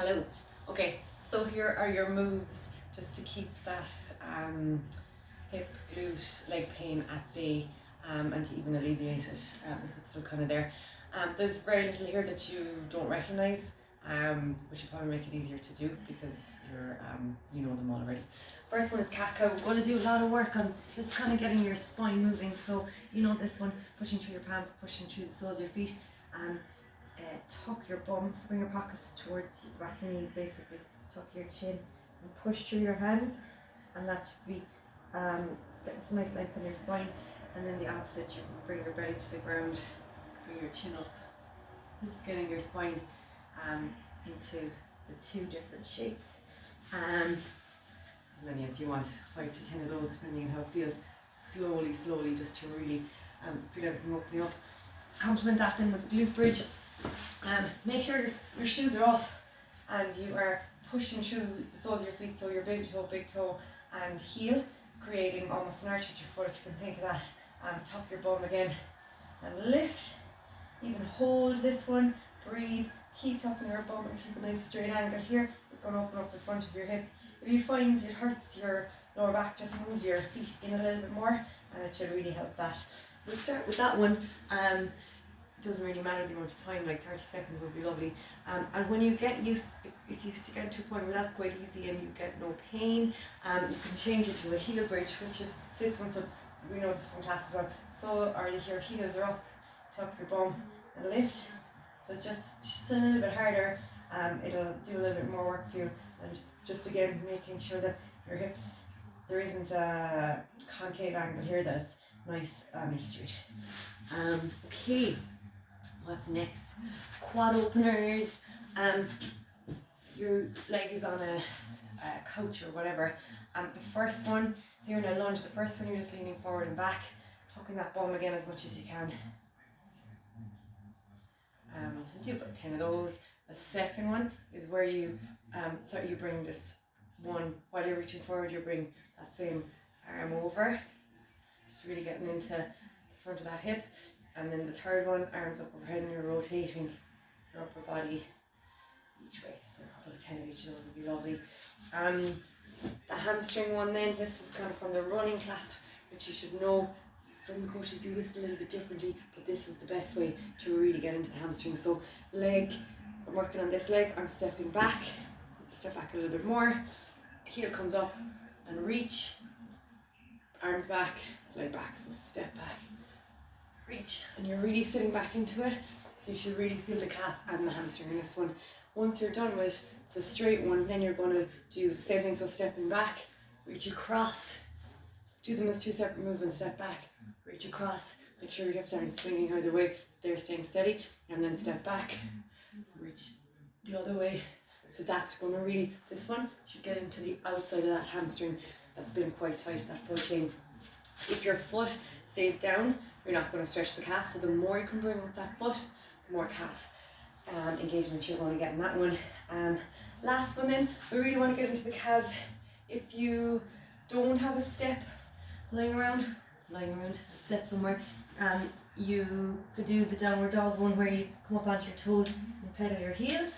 Hello. Okay, so here are your moves just to keep that hip, glute, leg pain at bay, and to even alleviate it if it's still kind of there. There's very little here that you don't recognise, which will probably make it easier to do because you know them already. First one is cat cow. We're going to do a lot of work on just kind of getting your spine moving. So you know this one, pushing through your palms, pushing through the soles of your feet. Tuck your bum, so bring your pockets towards the back of your knees basically. Tuck your chin and push through your hands, and that should be getting some nice length in your spine. And then the opposite, you bring your belly to the ground, bring your chin up, just getting your spine into the two different shapes. As many as you want, 5 to 10 of those depending on how it feels. Slowly, just to really feel everything opening up. Complement that then with glute bridge. Make sure your shoes are off and you are pushing through the soles of your feet, so your baby toe, big toe and heel, creating almost an arch with your foot if you can think of that. Tuck your bum again and lift. Even hold this one, breathe, keep tucking your bum and keep a nice straight angle here. It's going to open up the front of your hips. If you find it hurts your lower back, just move your feet in a little bit more and it should really help that. We'll start with that one. It doesn't really matter the amount of time, like 30 seconds would be lovely. And when you get used, if you get to a point where that's quite easy and you get no pain, you can change it to a heel bridge, which is this one. So we know this one classes on. So are your heels are up, tuck your bum and lift. So just a little bit harder. It'll do a little bit more work for you, and just again making sure that your hips, there isn't a concave angle here, that it's nice and straight. Okay. What's next? Quad openers. Your leg is on a couch or whatever. The first one, so you're in a lunge. The first one, you're just leaning forward and back, tucking that bum again as much as you can. Do about 10 of those. The second one is where you you bring this one while you're reaching forward. You bring that same arm over, just really getting into the front of that hip. And then the third one, arms up overhead, and you're rotating your upper body each way. So about 10 of each of those would be lovely. The hamstring one then, this is kind of from the running class, which you should know. Some coaches do this a little bit differently, but this is the best way to really get into the hamstring. So leg, I'm working on this leg, I'm stepping back, step back a little bit more, heel comes up and reach, arms back, leg back, so step back, reach, and you're really sitting back into it, so you should really feel the calf and the hamstring in this one. Once you're done with the straight one, then you're going to do the same thing, so stepping back, reach across, do them as two separate movements, step back, reach across, make sure your hips aren't swinging either way, they're staying steady, and then step back, reach the other way. So that's going to really, this one should get into the outside of that hamstring that's been quite tight, that full chain. If your foot stays down, you're not going to stretch the calf, so the more you can bring up that foot, the more calf engagement you're going to get in that one. Last one then, we really want to get into the calves. If you don't have a step lying around, a step somewhere, you could do the downward dog one where you come up onto your toes and pedal your heels,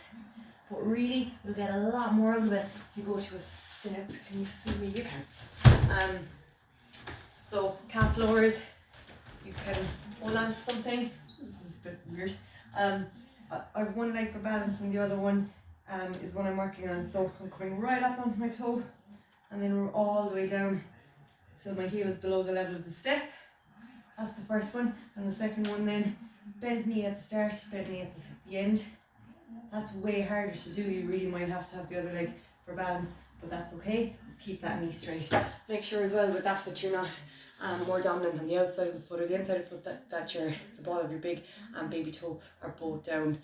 but really you'll get a lot more out of it if you go to a step. Can you see me? You can. So calf lowers, you can hold on to something. This is a bit weird. I have one leg for balance and the other one is what I'm working on. So I'm coming right up onto my toe and then we're all the way down till my heel is below the level of the step. That's the first one. And the second one then, bent knee at the start, bent knee at the end. That's way harder to do. You really might have to have the other leg for balance, but that's okay. Just keep that knee straight. Make sure as well with that you're not more dominant on the outside of the foot or the inside of the foot, that the ball of your big and baby toe are both down,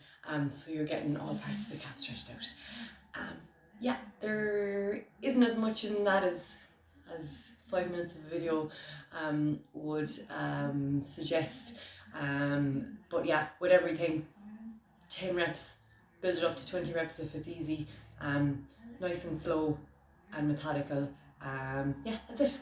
so you're getting all parts of the calf stretched out. Yeah, there isn't as much in that as 5 minutes of a video would suggest, but yeah, with everything, 10 reps, build it up to 20 reps if it's easy, nice and slow and methodical. Yeah, that's it.